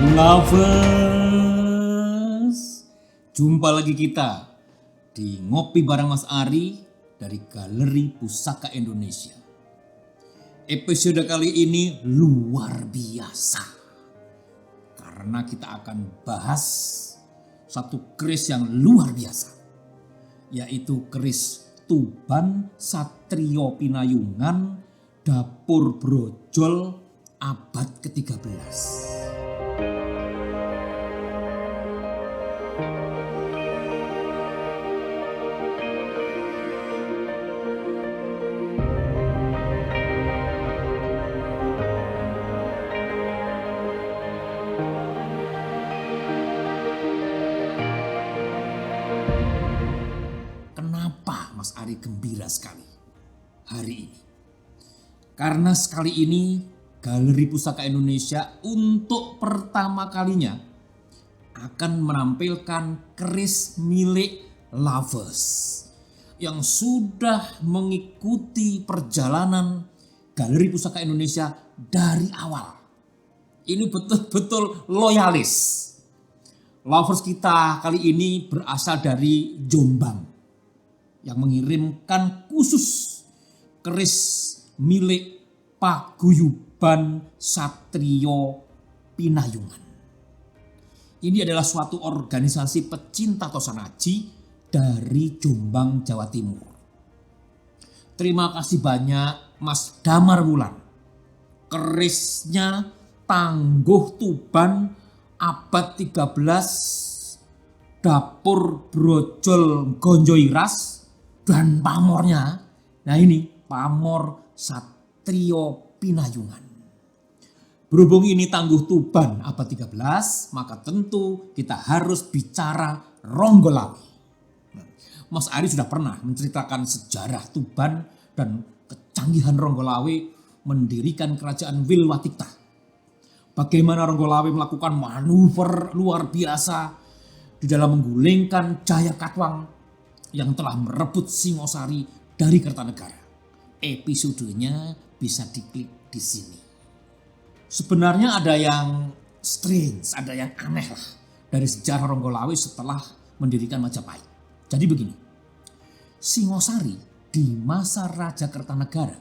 Lovers, jumpa lagi kita di Ngopi Bareng Mas Ari dari Galeri Pusaka Indonesia. Episode kali ini luar biasa karena kita akan bahas satu keris yang luar biasa, yaitu keris Tuban Satrio Pinayungan Dapur Brojol abad ke-13. Kenapa Mas Ari gembira sekali hari ini? Karena sekali ini Galeri Pusaka Indonesia untuk pertama kalinya akan menampilkan keris milik Lovers yang sudah mengikuti perjalanan Galeri Pusaka Indonesia dari awal. Ini betul-betul loyalis. Lovers kita kali ini berasal dari Jombang yang mengirimkan khusus keris milik Paguyuban Satrio Pinayungan. Ini adalah suatu organisasi pecinta Tosanaji dari Jombang, Jawa Timur. Terima kasih banyak Mas Damar Wulan. Kerisnya Tangguh Tuban abad 13 Dapur Brojol Gonjoiras dan pamornya. Nah ini pamor Satrio Pinayungan. Berhubung ini Tangguh Tuban abad 13, maka tentu kita harus bicara Ronggolawe. Mas Ari sudah pernah menceritakan sejarah Tuban dan kecanggihan Ronggolawe mendirikan kerajaan Wilwatikta. Bagaimana Ronggolawe melakukan manuver luar biasa di dalam menggulingkan Jayakatwang yang telah merebut Singosari dari Kertanegara. Episodenya bisa diklik di sini. Sebenarnya ada yang strange, ada yang aneh lah dari sejarah Ronggolawe setelah mendirikan Majapahit. Jadi begini, Singosari di masa Raja Kertanegara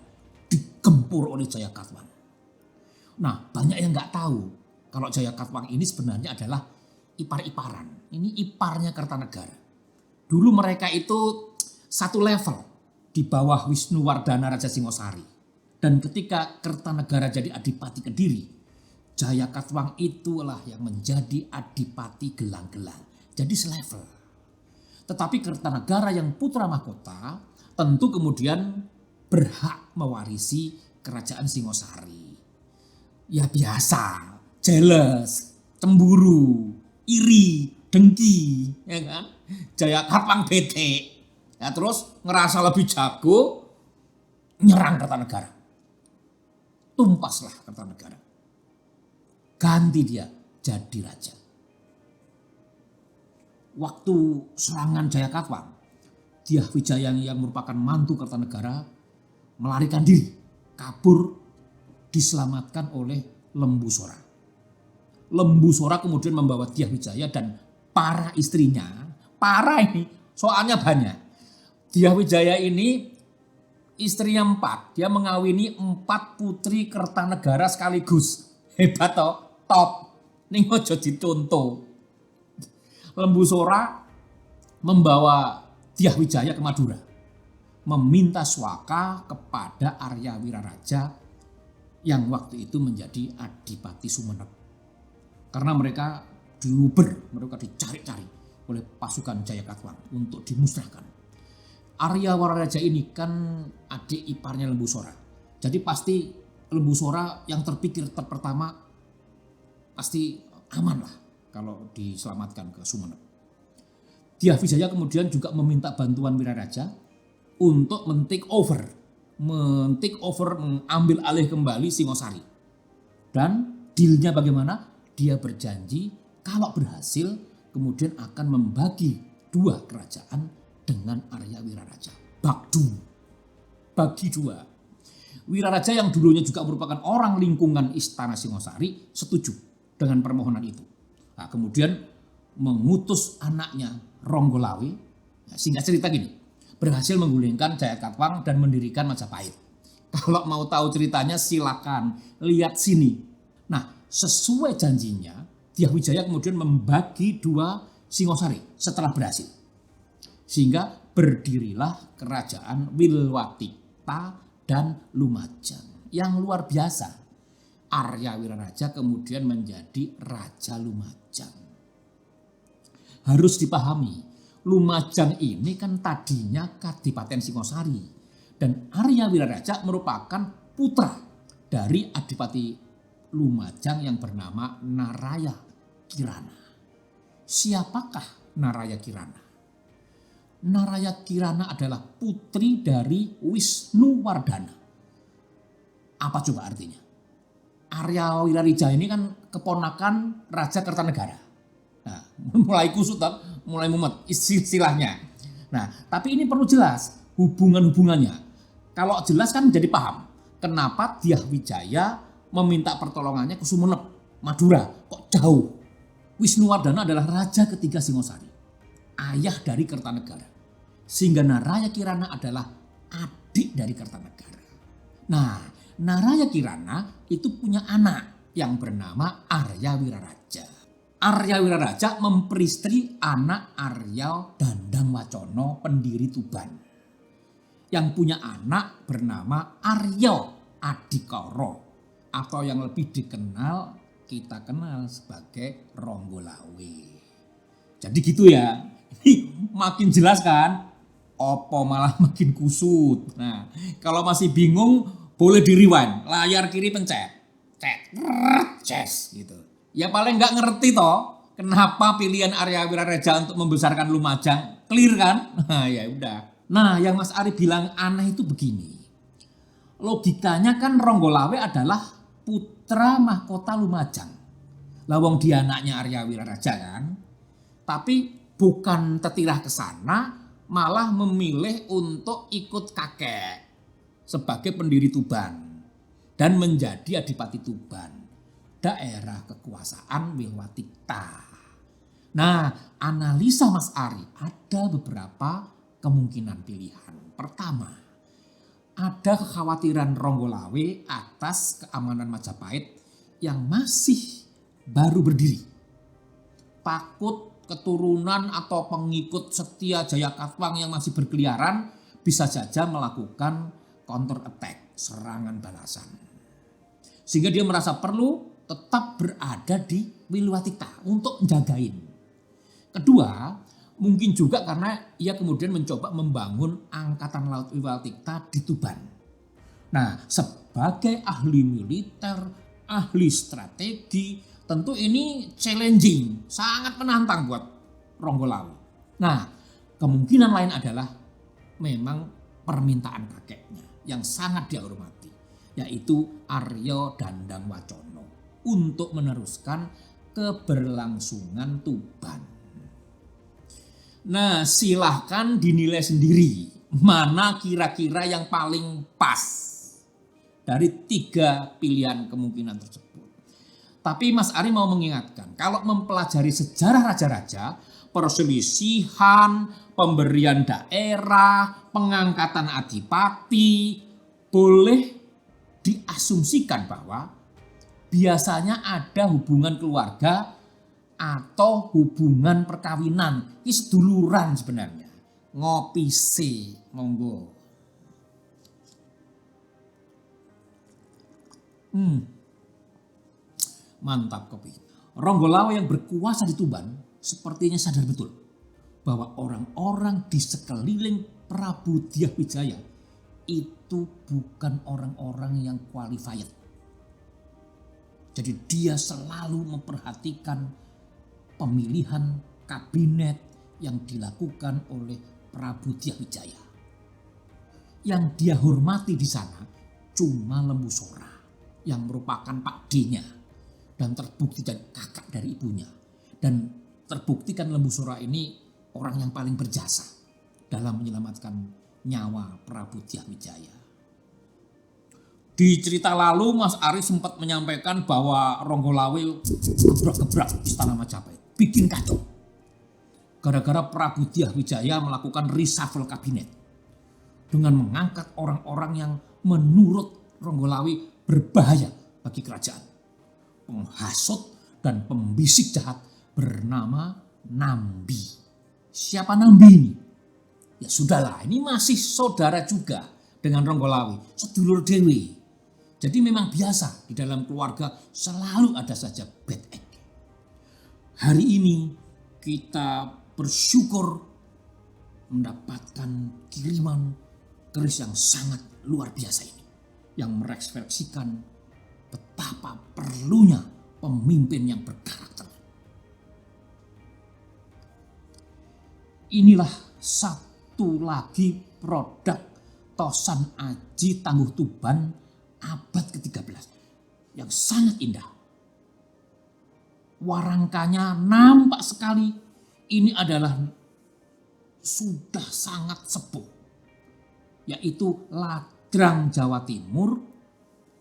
digempur oleh Jayakatwang. Nah, banyak yang nggak tahu kalau Jayakatwang ini sebenarnya adalah ipar-iparan. Ini iparnya Kertanegara. Dulu mereka itu satu level di bawah Wisnuwardana Raja Singosari. Dan ketika Kertanegara jadi Adipati Kediri, Jayakatwang itulah yang menjadi Adipati Gelang-Gelang. Jadi selevel. Tetapi Kertanegara yang putra mahkota tentu kemudian berhak mewarisi kerajaan Singosari. Ya biasa, jealous, cemburu, iri, dengki, ya kan? Jayakatwang bete. Ya terus ngerasa lebih jago, nyerang Kertanegara. Tumpaslah Kertanegara. Ganti dia jadi raja. Waktu serangan Jayakatwang, Dyah Wijaya yang merupakan mantu Kertanegara melarikan diri, kabur, diselamatkan oleh Lembu Sora. Lembu Sora kemudian membawa Dyah Wijaya dan para istrinya, para ini soalnya banyak. Dyah Wijaya ini istrinya 4, dia mengawini 4 putri Kertanegara sekaligus. Hebat toh, top. Ning ojo dicontoh. Lembu Sora membawa Dyah Wijaya ke Madura, meminta suaka kepada Arya Wiraraja yang waktu itu menjadi Adipati Sumenep. Karena mereka diuber, mereka dicari-cari oleh pasukan Jayakatwang untuk dimusnahkan. Arya Wiraraja ini kan adik iparnya Lembu Sora. Jadi pasti Lembu Sora yang terpikir pertama pasti aman lah kalau diselamatkan ke Sumenep. Dyah Wijaya kemudian juga meminta bantuan Wiraraja untuk men-take over, mengambil alih kembali Singosari. Dan dealnya bagaimana? Dia berjanji kalau berhasil kemudian akan membagi 2 kerajaan dengan Arya Wiraraja. Bagdu, bagi 2. Wiraraja yang dulunya juga merupakan orang lingkungan Istana Singosari setuju dengan permohonan itu. Nah, kemudian mengutus anaknya Ronggolawe, singkat cerita gini, berhasil menggulingkan Jayakatwang dan mendirikan Majapahit. Kalau mau tahu ceritanya silakan lihat sini. Nah, sesuai janjinya, Dyah Wijaya kemudian membagi 2 Singosari setelah berhasil. Sehingga berdirilah kerajaan Wilwatikta dan Lumajang. Yang luar biasa, Arya Wiraraja kemudian menjadi Raja Lumajang. Harus dipahami, Lumajang ini kan tadinya Kadipaten Singosari. Dan Arya Wiraraja merupakan putra dari Adipati Lumajang yang bernama Naraya Kirana. Siapakah Naraya Kirana? Naraya Kirana adalah putri dari Wisnuwardana. Apa coba artinya? Arya Wiraraja ini kan keponakan Raja Kertanegara. Nah, mulai kusut, mulai mumet istilahnya. Nah, tapi ini perlu jelas hubungan-hubungannya. Kalau jelas kan jadi paham kenapa Dyah Wijaya meminta pertolongannya ke Sumenep, Madura, kok jauh. Wisnuwardana adalah raja ketiga Singosari, ayah dari Kertanegara. Sehingga Naraya Kirana adalah adik dari Kertanegara. Nah, Naraya Kirana itu punya anak yang bernama Arya Wiraraja. Arya Wiraraja memperistri anak Arya Dandang Wacono, pendiri Tuban. Yang punya anak bernama Arya Adikara, atau yang lebih dikenal kita kenal sebagai Ronggolawe. Jadi gitu ya. Ini makin jelas kan? Opo malah makin kusut. Nah, kalau masih bingung boleh di rewind, layar kiri pencet. Ces gitu. Ya paling nggak ngerti toh kenapa pilihan Arya Wiraraja untuk membesarkan Lumajang. Clear kan? Nah, ya udah. Nah, yang Mas Ari bilang aneh itu begini. Logikanya kan Ronggolawe adalah putra mahkota Lumajang. Lawang dia anaknya Arya Wiraraja kan. Tapi bukan tetirah ke sana, malah memilih untuk ikut kakek sebagai pendiri Tuban dan menjadi Adipati Tuban, daerah kekuasaan Wilwatikta. Nah, analisa Mas Ari ada beberapa kemungkinan pilihan. Pertama, ada kekhawatiran Ronggolawe atas keamanan Majapahit yang masih baru berdiri. Takut keturunan atau pengikut setia Jayakatwang yang masih berkeliaran bisa saja melakukan counter attack, serangan balasan. Sehingga dia merasa perlu tetap berada di Wilwatikta untuk menjagain. Kedua, mungkin juga karena ia kemudian mencoba membangun Angkatan Laut Wilwatikta di Tuban. Nah, sebagai ahli militer, ahli strategi, tentu ini challenging, sangat menantang buat Ronggolawe. Nah, kemungkinan lain adalah memang permintaan kakeknya yang sangat dihormati, yaitu Arya Dandang Wacono untuk meneruskan keberlangsungan Tuban. Nah, silahkan dinilai sendiri mana kira-kira yang paling pas dari 3 pilihan kemungkinan tersebut. Tapi Mas Ari mau mengingatkan, kalau mempelajari sejarah raja-raja, perselisihan, pemberian daerah, pengangkatan adipati, boleh diasumsikan bahwa biasanya ada hubungan keluarga atau hubungan perkawinan. Ini seduluran sebenarnya. Ngopi se, monggo. Mantap kopi. Ronggolawe yang berkuasa di Tuban sepertinya sadar betul bahwa orang-orang di sekeliling Prabu Dyah Wijaya itu bukan orang-orang yang qualified. Jadi dia selalu memperhatikan pemilihan kabinet yang dilakukan oleh Prabu Dyah Wijaya. Yang dia hormati di sana cuma Lembu Sora yang merupakan Pak D-nya dan terbukti dan kakak dari ibunya. Dan terbuktikan Lembu Sora ini orang yang paling berjasa dalam menyelamatkan nyawa Prabu Dyah Wijaya. Di cerita lalu Mas Ari sempat menyampaikan bahwa Ronggolawe gebrak-gebrak Istana Majapahit, bikin kacau. Gara-gara Prabu Dyah Wijaya melakukan reshuffle kabinet dengan mengangkat orang-orang yang menurut Ronggolawe berbahaya bagi kerajaan. Penghasut dan pembisik jahat bernama Nambi. Siapa Nambi ini? Ya sudahlah, ini masih saudara juga dengan Ronggolawe, sedulur dewe. Jadi memang biasa di dalam keluarga selalu ada saja bad egg. Hari ini kita bersyukur mendapatkan kiriman keris yang sangat luar biasa ini. Yang merefleksikan betapa perlunya pemimpin yang berkarakter. Inilah satu lagi produk Tosan Aji Tangguh Tuban abad ke-13 yang sangat indah. Warangkanya nampak sekali ini adalah sudah sangat sepuh, yaitu ladrang Jawa Timur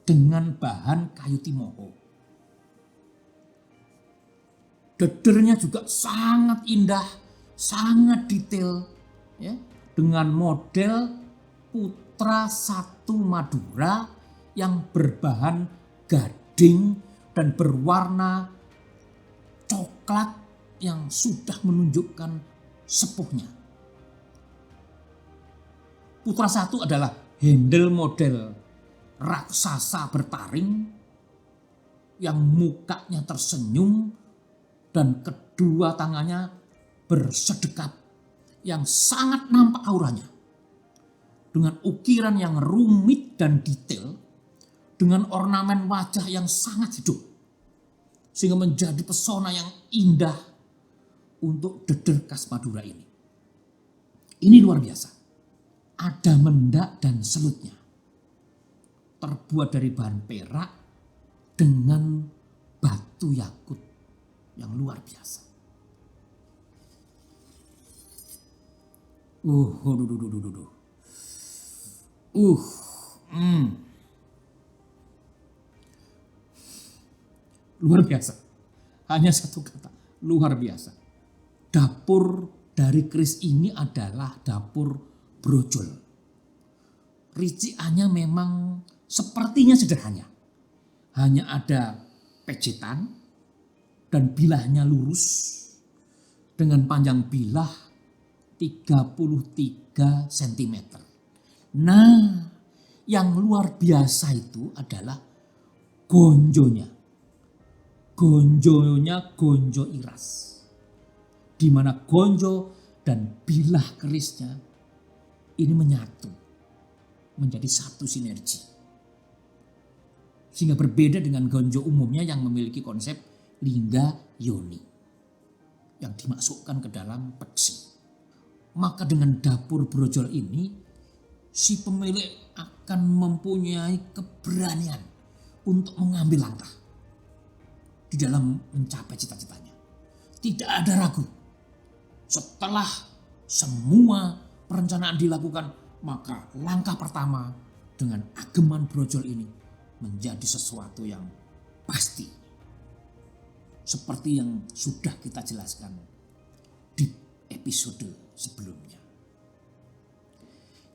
dengan bahan kayu timoho. Dedernya juga sangat indah, sangat detail, ya, dengan model Putra Satu Madura yang berbahan gading dan berwarna coklat yang sudah menunjukkan sepuhnya. Putra Satu adalah handle model raksasa bertaring yang mukanya tersenyum dan kedua tangannya bersedekat yang sangat nampak auranya. Dengan ukiran yang rumit dan detail, dengan ornamen wajah yang sangat hidup, sehingga menjadi pesona yang indah untuk deder khas Madura ini. Ini luar biasa. Ada mendak dan selutnya, terbuat dari bahan perak dengan batu yakut yang luar biasa. Luar biasa. Hanya satu kata, luar biasa. Dapur dari keris ini adalah dapur brojol. Riciannya memang sepertinya sederhana. Hanya ada pecetan dan bilahnya lurus dengan panjang bilah 33 cm. Nah, yang luar biasa itu adalah gonjonya. Gonjonya gonjo iras, di mana gonjo dan bilah kerisnya ini menyatu menjadi satu sinergi, sehingga berbeda dengan gonjo umumnya yang memiliki konsep lingga yoni yang dimasukkan ke dalam peksi. Maka dengan dapur brojol ini si pemilik akan mempunyai keberanian untuk mengambil langkah di dalam mencapai cita-citanya. Tidak ada ragu. Setelah semua perencanaan dilakukan, maka langkah pertama dengan ageman brojol ini menjadi sesuatu yang pasti. Seperti yang sudah kita jelaskan di episode sebelumnya.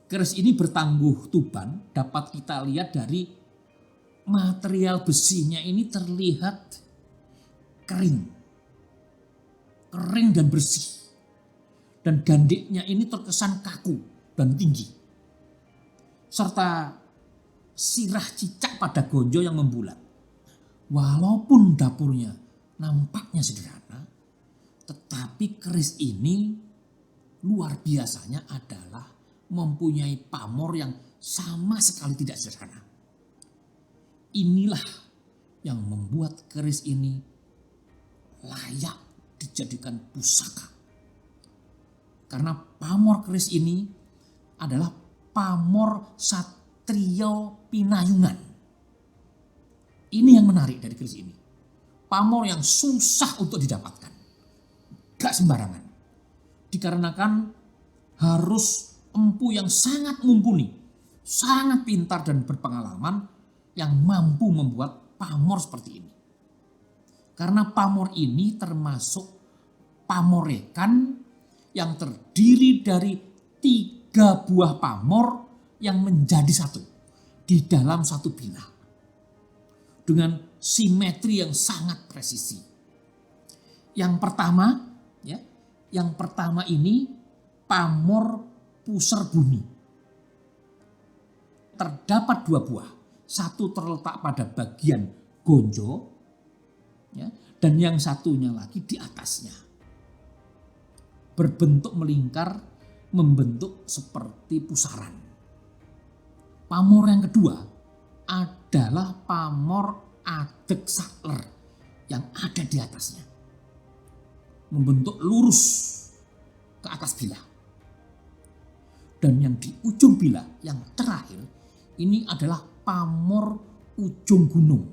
Keris ini bertangguh tuban dapat kita lihat dari material besinya ini terlihat kering dan bersih, dan gandiknya ini terkesan kaku dan tinggi, serta sirah cicak pada gonjo yang membulat. Walaupun dapurnya nampaknya sederhana, tetapi keris ini luar biasanya adalah mempunyai pamor yang sama sekali tidak sederhana. Inilah yang membuat keris ini layak dijadikan pusaka. Karena pamor keris ini adalah pamor Satrio Pinayungan. Ini yang menarik dari keris ini. Pamor yang susah untuk didapatkan. Gak sembarangan. Dikarenakan harus empu yang sangat mumpuni, sangat pintar dan berpengalaman yang mampu membuat pamor seperti ini. Karena pamor ini termasuk pamorekan yang terdiri dari 3 buah pamor yang menjadi satu di dalam satu bilah. Dengan simetri yang sangat presisi. Yang pertama ini pamor pusar bumi. Terdapat 2 buah. Satu terletak pada bagian gonjo, dan yang satunya lagi di atasnya. Berbentuk melingkar, membentuk seperti pusaran. Pamor yang kedua adalah pamor adek sakler yang ada di atasnya. Membentuk lurus ke atas bilah. Dan yang di ujung bilah yang terakhir ini adalah pamor ujung gunung.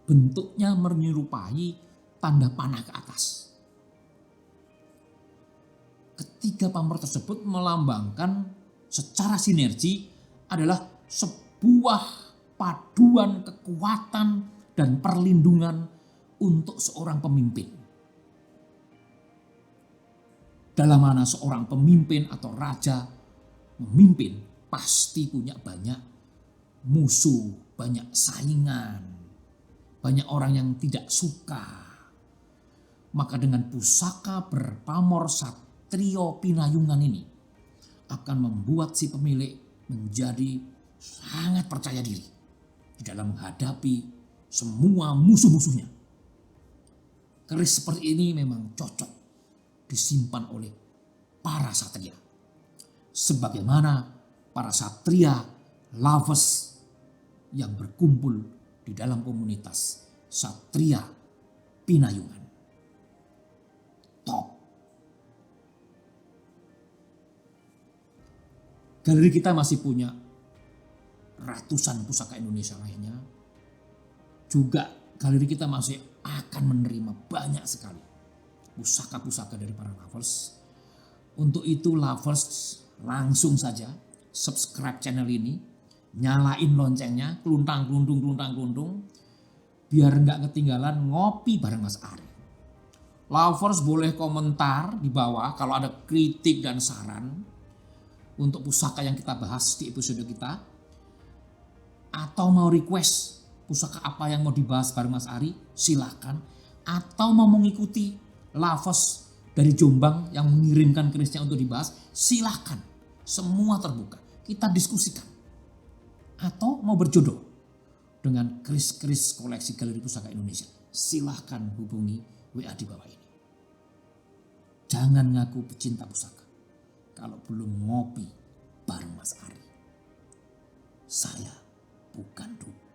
Bentuknya menyerupai tanda panah ke atas. Ketiga pamor tersebut melambangkan secara sinergi adalah sebuah paduan kekuatan dan perlindungan untuk seorang pemimpin. Dalam mana seorang pemimpin atau raja memimpin pasti punya banyak musuh, banyak saingan, banyak orang yang tidak suka. Maka dengan pusaka berpamor Satrio Pinayungan ini akan membuat si pemilik menjadi sangat percaya diri di dalam menghadapi semua musuh-musuhnya. Keris seperti ini memang cocok disimpan oleh para satria. Sebagaimana para satria lovers yang berkumpul di dalam komunitas Satria Pinayungan. Top. Galeri kita masih punya ratusan pusaka Indonesia lainnya. Juga galeri kita masih akan menerima banyak sekali pusaka-pusaka dari para lovers. Untuk itu lovers langsung saja subscribe channel ini, nyalain loncengnya, keluntang-keluntung, biar nggak ketinggalan ngopi bareng Mas Ari. Lovers boleh komentar di bawah kalau ada kritik dan saran untuk pusaka yang kita bahas di episode kita, atau mau request pusaka apa yang mau dibahas bareng Mas Ari, silakan. Atau mau mengikuti lovers dari Jombang yang mengirimkan kerisnya untuk dibahas, silakan. Semua terbuka, kita diskusikan. Atau mau berjodoh dengan keris-keris koleksi Galeri Pusaka Indonesia, silahkan hubungi WA di bawah ini. Jangan ngaku pecinta pusaka kalau belum ngopi bareng Mas Ari. Saya bukan dukun.